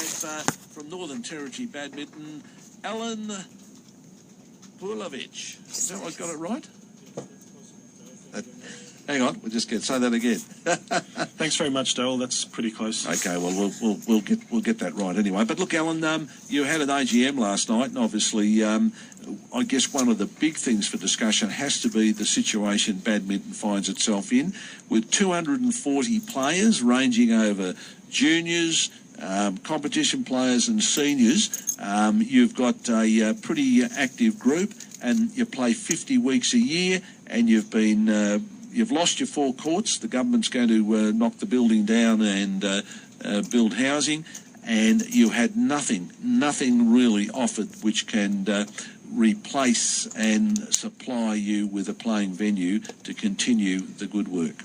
have, from Northern Territory Badminton, Alan Puhalovich. Is that what I got it right? Hang on, we'll just say that again. Thanks very much, Darryl. That's pretty close. Okay, well, we'll get that right anyway. But look, Alan, you had an AGM last night, and obviously, I guess one of the big things for discussion has to be the situation badminton finds itself in, with 240 players ranging over juniors, competition players and seniors. You've got a pretty active group, and you play 50 weeks a year, and you've lost your 4 courts. The government's going to knock the building down and build housing, and you had nothing really offered which can replace and supply you with a playing venue to continue the good work.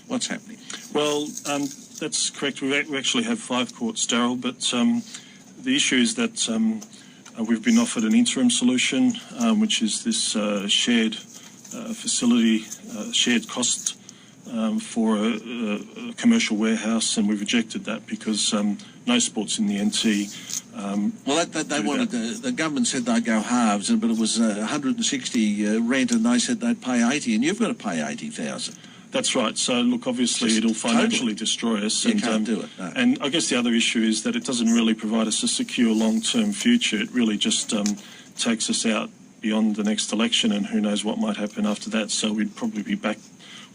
What's happening? Well, that's correct. We actually have 5 courts, Darryl, but the issue is that we've been offered an interim solution, which is this shared facility, shared cost for a commercial warehouse, and we've rejected that because no sports in the NT. They wanted. The government said they'd go halves, but it was 160 rent, and they said they'd pay 80, and you've got to pay 80,000. That's right. So, look, obviously it'll financially destroy us. You can't do it. No. And I guess the other issue is that it doesn't really provide us a secure long-term future. It really just takes us out beyond the next election, and who knows what might happen after that. So we'd probably be back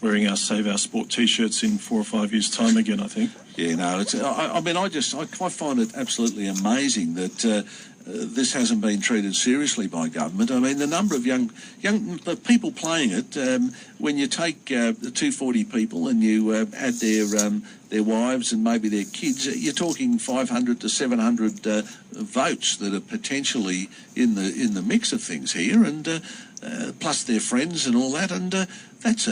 wearing our Save Our Sport T-shirts in 4 or 5 years' time again, I think. Yeah, no, I find it absolutely amazing that this hasn't been treated seriously by government. I mean, the number of the people playing it, when you take the 240 people and you add their wives and maybe their kids, you're talking 500 to 700 votes that are potentially in the mix of things here, and plus their friends and all that, and that's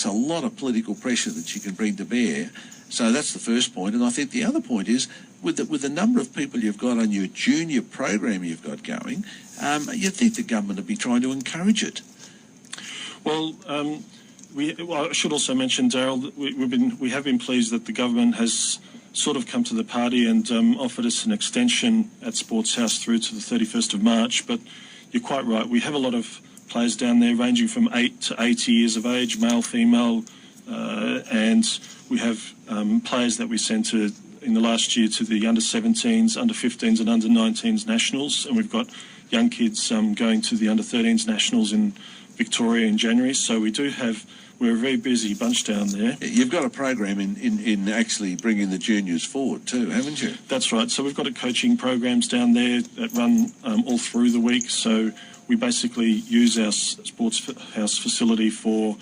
a lot of political pressure that you can bring to bear. So that's the first point, and I think the other point is with the number of people you've got on your junior program you've got going, you'd think the government would be trying to encourage it. Well, I should also mention, Darryl, that we have been pleased that the government has sort of come to the party and offered us an extension at Sports House through to the 31st of March. But you're quite right. We have a lot of players down there ranging from 8 to 80 years of age, male, female, and we have players that we sent in the last year to the under-17s, under-15s and under-19s nationals, and we've got young kids going to the under-13s nationals in Victoria in January. So we're a very busy bunch down there. You've got a program in actually bringing the juniors forward too, haven't you? That's right. So we've got coaching programs down there that run all through the week. So we basically use our Sports House facility for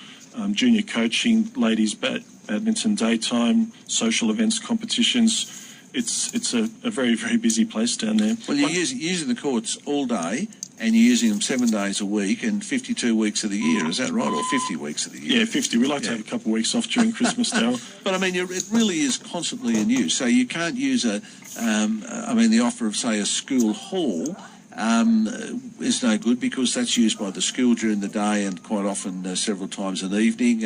junior coaching, ladies badminton daytime, social events, competitions. It's a very, very busy place down there. Well, you're using the courts all day, and you're using them 7 days a week and 52 weeks of the year. Is that right? Or 50 weeks of the year? Yeah, 50. We like to have a couple of weeks off during Christmas, Darryl. But, I mean, it really is constantly in use. So you can't use the offer of, say, a school hall is no good because that's used by the school during the day and quite often several times an evening.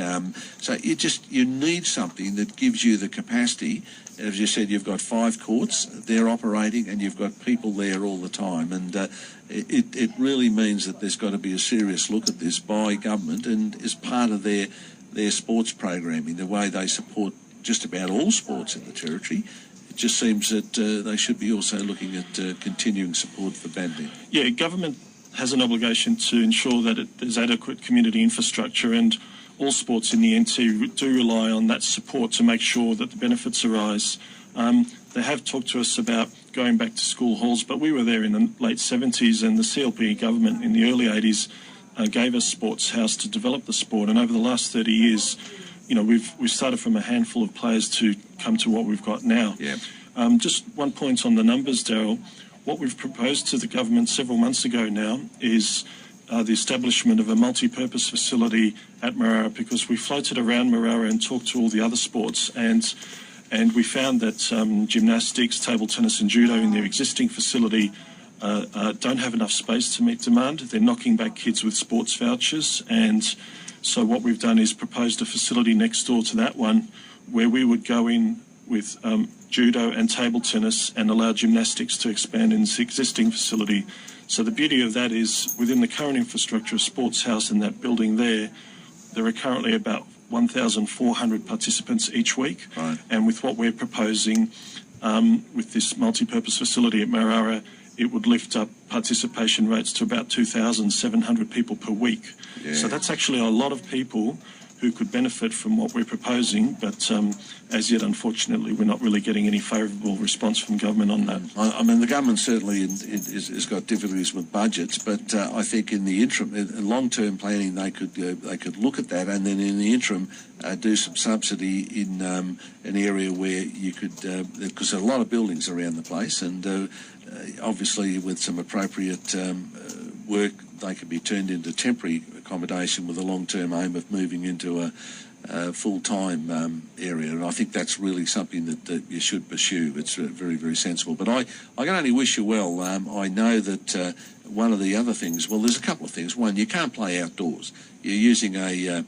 So you need something that gives you the capacity. As you said, you've got 5 courts, they're operating, and you've got people there all the time. And it really means that there's got to be a serious look at this by government, and as part of their sports programming, the way they support just about all sports in the Territory. It just seems that they should be also looking at continuing support for badminton. Yeah, government has an obligation to ensure that there's adequate community infrastructure, and all sports in the NT do rely on that support to make sure that the benefits arise. They have talked to us about going back to school halls, but we were there in the late 70s, and the CLP government in the early 80s gave us Sports House to develop the sport, and over the last 30 years, we've started from a handful of players to come to what we've got now. Yeah. Just one point on the numbers, Darryl. What we've proposed to the government several months ago now is the establishment of a multi-purpose facility at Marara, because we floated around Marara and talked to all the other sports, and we found that gymnastics, table tennis and judo in their existing facility don't have enough space to meet demand. They're knocking back kids with sports vouchers, and so what we've done is proposed a facility next door to that one where we would go in with judo and table tennis, and allow gymnastics to expand in this existing facility. So the beauty of that is within the current infrastructure of Sports House in that building there are currently about 1,400 participants each week. Right. And with what we're proposing with this multi-purpose facility at Marara, it would lift up participation rates to about 2,700 people per week. Yeah. So that's actually a lot of people who could benefit from what we're proposing, but as yet, unfortunately, we're not really getting any favourable response from government on that. I mean, the government certainly has got difficulties with budgets, but I think in the interim, in long-term planning, they could look at that, and then in the interim, do some subsidy in an area where you could, because there are a lot of buildings around the place, and obviously with some appropriate work, they could be turned into temporary accommodation with a long-term aim of moving into a full-time area. And I think that's really something that you should pursue. It's very, very sensible. But I can only wish you well. I know that one of the other things, well, there's a couple of things. One, you can't play outdoors. You're using a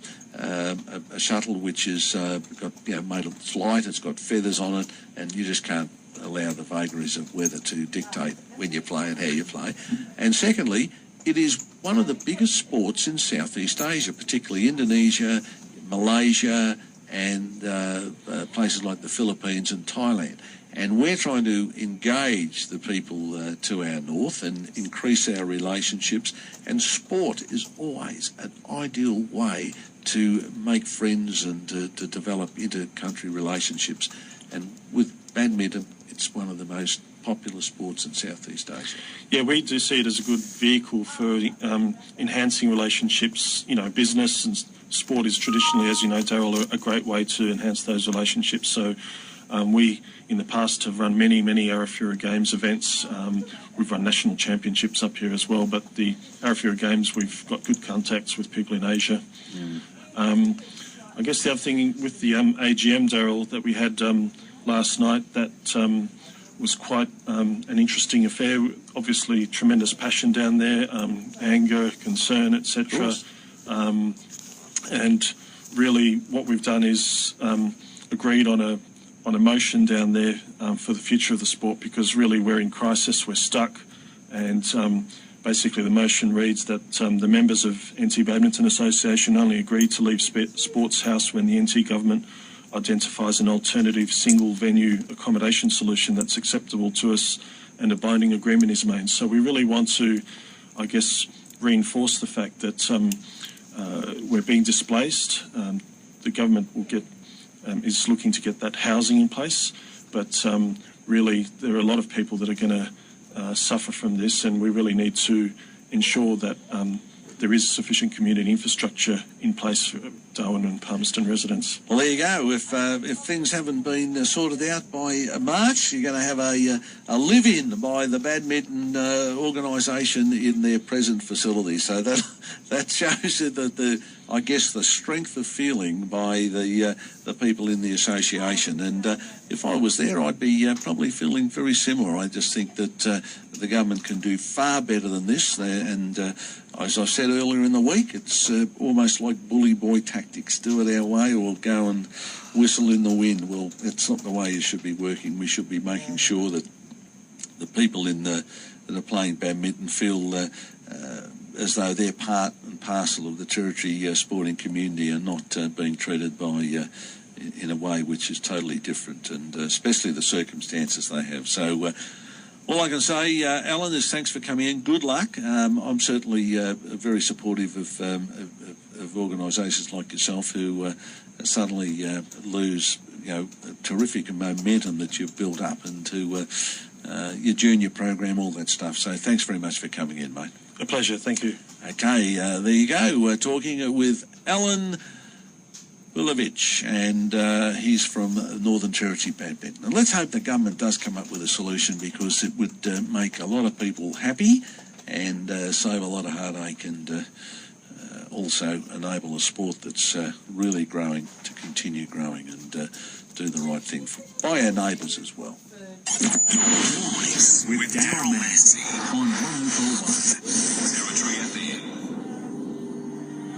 shuttle which is got, made of light, it's got feathers on it, and you just can't allow the vagaries of weather to dictate when you play and how you play. And secondly, it is one of the biggest sports in Southeast Asia, particularly Indonesia, Malaysia, and places like the Philippines and Thailand. And we're trying to engage the people to our north and increase our relationships. And sport is always an ideal way to make friends and to develop inter-country relationships. And with badminton, it's one of the most popular sports in Southeast Asia. Yeah, we do see it as a good vehicle for enhancing relationships. Business and sport is traditionally, as you know, Darryl, a great way to enhance those relationships. So we, in the past, have run many Arafura Games events. We've run national championships up here as well, but the Arafura Games, we've got good contacts with people in Asia. I guess the other thing with the AGM, Darryl, that we had last night, that was quite an interesting affair. Obviously, tremendous passion down there, anger, concern, etc. And really, what we've done is agreed on a motion down there for the future of the sport, because really we're in crisis, we're stuck, and basically the motion reads that the members of NT Badminton Association only agreed to leave Sports House when the NT government identifies an alternative single venue accommodation solution that's acceptable to us and a binding agreement is made. So we really want to, I guess, reinforce the fact that we're being displaced. The government will is looking to get that housing in place, but really there are a lot of people that are going to suffer from this, and we really need to ensure that there is sufficient community infrastructure in place for Darwin and Palmerston residents. Well, there you go. If things haven't been sorted out by March, you're going to have a live-in by the badminton organisation in their present facility. So that shows that I guess the strength of feeling by the people in the association. And if I was there, I'd be probably feeling very similar. I just think that the government can do far better than this. And as I said earlier in the week, it's almost like bully boy tactics. Do it our way or go and whistle in the wind. Well, it's not the way you should be working. We should be making sure that the people that are playing badminton feel as though they're part and parcel of the territory sporting community and not being treated by in a way which is totally different, and especially the circumstances they have. So all I can say, Alan, is thanks for coming in. Good luck. I'm certainly very supportive of organisations like yourself who suddenly lose, terrific terrific momentum that you've built up into your junior program, all that stuff. So thanks very much for coming in, mate. A pleasure, thank you. Okay, there you go. We're talking with Alan Puhalovich, and he's from Northern Territory Badminton. And let's hope the government does come up with a solution, because it would make a lot of people happy and save a lot of heartache, and also enable a sport that's really growing to continue growing and do the right thing by our neighbours as well. With Darryl Manzie on 104.1.